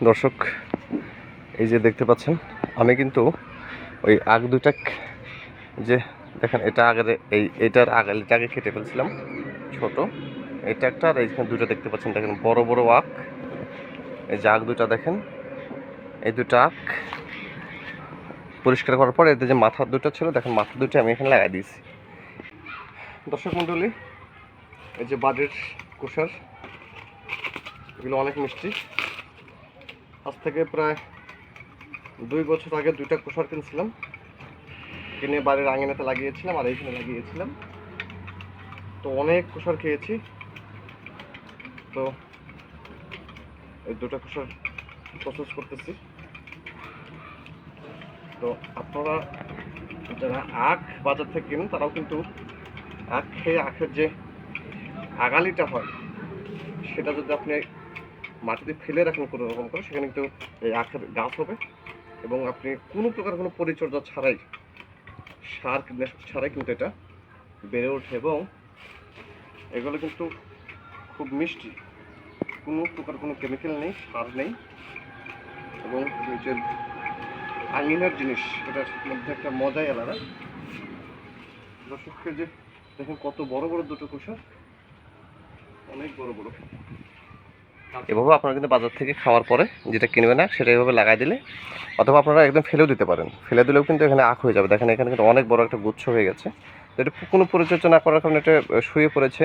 দর্শক, এই যে দেখতে পাচ্ছেন, আমি কিন্তু ওই আগ দুইটা যে দেখেন, এটা আগের এটার আগালিটাকে কেটে ফেলছিলাম ছোট। এটা একটা, আর এইখানে দুটো দেখতে পাচ্ছেন, দেখেন বড় বড় আখ। এই যে আগ দুটা দেখেন, এই দুটো আখ পরিষ্কার করার পর এদের যে মাথার দুটো ছিল, দেখেন মাথার দুটো আমি এখানে লাগাই দিয়েছি। দর্শক মণ্ডলী, এই যে বাড়ির কুসার, এগুলো অনেক মিষ্টি। আজ থেকে প্রায় 2 বছর আগে দুইটা কুসার কিনছিলাম, কিনে বাড়ির আঙিনাতে লাগিয়েছিলাম আর এইখানে লাগিয়েছিলাম। তো অনেক কুসার খেয়েছি। তো এই দুটো কুসার প্রসেস করতেছি। তো আপনারা যারা আখ বাজার থেকে কিনেন তারাও কিন্তু আখ খেয়ে আখের যে আগালিটা হয় সেটা যদি আপনি মাটিতে ফেলে রাখেন কোনো রকম করে, সেখানে কিন্তু এই আখের গাছ হবে। এবং আপনি কোনো প্রকার কোনো পরিচর্যা ছাড়াই, সার কীটনাশক ছাড়াই কিন্তু এটা বেড়ে ওঠে। এবং এগুলো কিন্তু খুব মিষ্টি, কোনো প্রকার কোনো কেমিক্যাল নেই, সার নেই। এবং নিজের আঙিনার জিনিস, এটার মধ্যে একটা মজাই আলাদা। দর্শককে যে দেখেন কত বড় বড় দুটো কুসা, অনেক বড় বড়। এভাবে আপনারা কিন্তু বাজার থেকে খাওয়ার পরে যেটা কিনবে না সেটা এভাবে লাগাই দিলে, অথবা আপনারা একদম ফেলেও দিতে পারেন। ফেলে দিলেও কিন্তু এখানে আখ হয়ে যাবে। দেখেন এখানে কিন্তু অনেক বড় একটা গুচ্ছ হয়ে গেছে। তো এটা কোনো পরিচর্যা না করার কারণে এটা শুয়ে পড়েছে।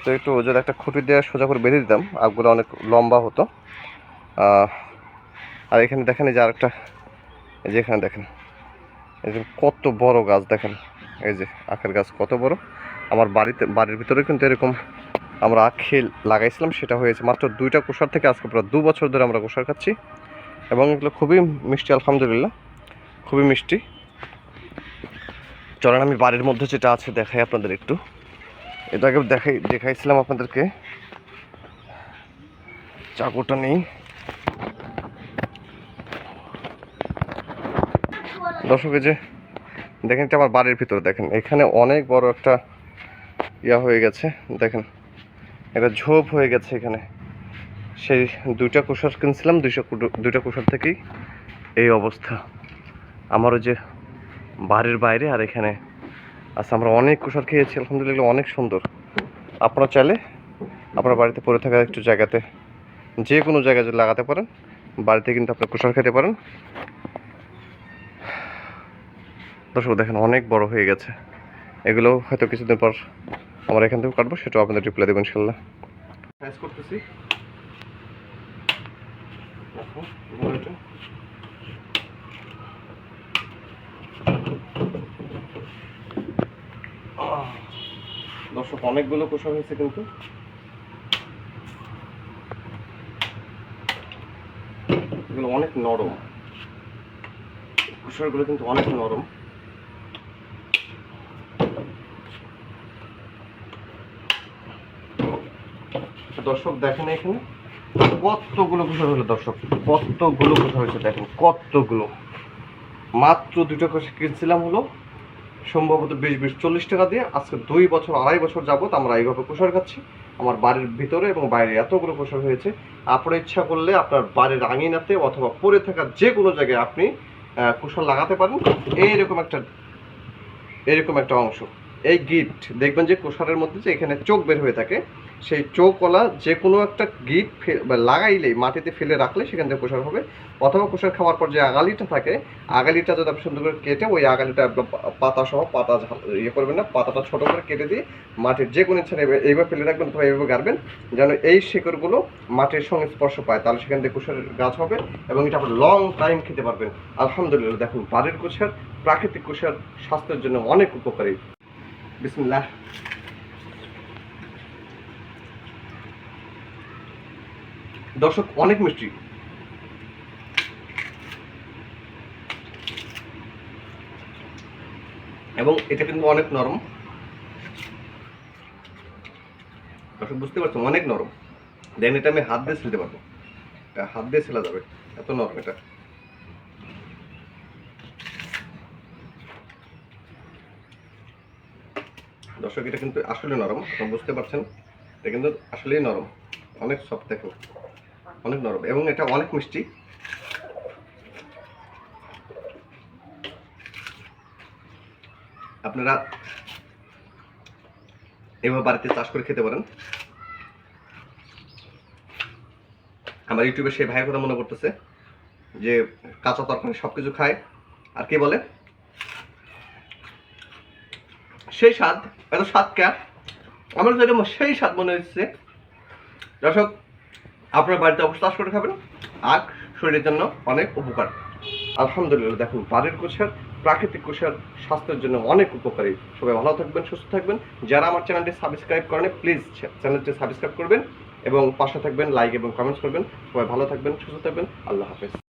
তো একটু যদি একটা খুঁটি দিয়ে সোজা করে বেঁধে দিতাম, আখগুলো অনেক লম্বা হতো। আর এখানে দেখেন এই যে আরেকটা, এই যে এখানে দেখেন এই যে কত বড় গাছ, দেখেন এই যে আখের গাছ কত বড়। আমার বাড়ির ভিতরে কিন্তু এরকম আমরা আখ খেয়ে লাগাইছিলাম, সেটা হয়েছে মাত্র 2টা কুসার থেকে। আজকে প্রায় 2 বছর ধরে আমরা কুসার খাচ্ছি এবং এগুলো খুবই মিষ্টি, আলহামদুলিল্লাহ খুবই মিষ্টি। চলেন আমি বাড়ির মধ্যে যেটা আছে দেখাই আপনাদের একটু। এটাকে দেখাইছিলাম আপনাদেরকে, চাকুটা নেই। দর্শক এই যে দেখেন, এটা আমার বাড়ির ভিতরে, দেখেন এখানে অনেক বড় একটা ইয়া হয়ে গেছে। দেখেন একটা ঝোপ হয়ে গেছে এখানে। সেই 2টা কুসার কিনছিলাম, 2টা কুসার থেকেই এই অবস্থা। আমারও যে বাড়ির বাইরে আর এখানে আচ্ছা, আমরা অনেক কুসার খেয়েছি, আলহামদুলিল্লাহ অনেক সুন্দর। আপনারা চাইলে আপনার বাড়িতে পড়ে থাকা একটু জায়গাতে, যে কোনো জায়গায় যদি লাগাতে পারেন, বাড়িতে কিন্তু আপনার কুসার খেতে পারেন। দর্শক দেখেন অনেক বড় হয়ে গেছে। এগুলো হয়তো কিছুদিন পর আমরা এখান থেকে কাটবো, সেটাও আপনাদের রিপ্লাই দেবো ইনশাল্লাহ। সাইজ করতেছি দর্শক, অনেকগুলো কুসা হয়েছে কিন্তু। এগুলো অনেক নরম, কুসারগুলো কিন্তু অনেক নরম। দর্শক দেখেন এখানে কতগুলো কুসা হলো। দর্শক কতগুলো কুসা হয়েছে, দেখেন কতগুলো। মাত্র 2টা কুসা কিনছিলাম হলো সম্ভবত 20-40 টাকা দিয়ে। আজকে 2 বছর 2.5 বছর যাবত আমরা এইভাবে কুসার খাচ্ছি। আমার বাড়ির ভিতরে এবং বাইরে এতগুলো কুসার হয়েছে। আপনার ইচ্ছা করলে আপনার বাড়ির আঙিনাতে অথবা পড়ে থাকা যে কোনো জায়গায় আপনি কুসার লাগাতে পারেন। এরকম একটা অংশ, এই গিট দেখবেন যে কুসারের মধ্যে যে এখানে চোখ বের হয়ে থাকে, সেই চোখওয়ালা যে কোনো একটা গিট লাগাইলেই, মাটিতে ফেলে রাখলে সেখান থেকে কুসার হবে। অথবা কুসার খাওয়ার পর যে আগালিটা থাকে, আগালিটা যদি আপনি সুন্দর করে কেটে ওই আগালিটা পাতা সহ, পাতা ইয়ে করবেন না, পাতাটা ছোট করে কেটে দিয়ে মাটির যে কোনো ইচ্ছা এইভাবে ফেলে রাখবেন অথবা এইভাবে গাড়বেন, যেন এই শিকড়গুলো মাটির সঙ্গে স্পর্শ পায়। তাহলে সেখান থেকে কুসারের গাছ হবে এবং এটা আপনি লং টাইম খেতে পারবেন। আলহামদুলিল্লাহ দেখুন, বাড়ির কুসার, প্রাকৃতিক কুসার স্বাস্থ্যের জন্য অনেক উপকারী। বিসমিল্লাহ। দর্শক অনেক মিষ্টি এবং এটা কিন্তু অনেক নরম। দর্শক বুঝতে পারছেন, অনেক নরম। দেন এটা আমি হাত দিয়ে ছিলতে পারবো, এটা হাত দিয়ে ছেলা যাবে, এত নরম এটা। দর্শক এটা কিন্তু আসলে নরম, আপনারা বুঝতে পারছেন, এটা কিন্তু আসলেই নরম, অনেক সফট। দেখুন অনেক নরম এবং এটা অনেক মিষ্টি। আপনারা এভাবে বাড়িতে চাষ করে খেতে পারেন। আমার ইউটিউবে সেই ভাইয়ের কথা মনে পড়তেছে যে কাঁচা তরকারি সবকিছু খায়, আর কি বলে সেই স্বাদ, এত স্বাদ কে আমার যেরকম সেই স্বাদ মনে হচ্ছে। দর্শক, আপনার বাড়িতে অবশ্যই চাষ করে খাবেন, আখ শরীরের জন্য অনেক উপকার। আলহামদুলিল্লাহ, দেখুন বাড়ির কুশার, প্রাকৃতিক কুশার স্বাস্থ্যের জন্য অনেক উপকারী। সবাই ভালো থাকবেন, সুস্থ থাকবেন। যারা আমার চ্যানেলটি সাবস্ক্রাইব করেন প্লিজ চ্যানেলটি সাবস্ক্রাইব করবেন এবং পাশে থাকবেন, লাইক এবং কমেন্টস করবেন। সবাই ভালো থাকবেন, সুস্থ থাকবেন। আল্লাহ হাফেজ।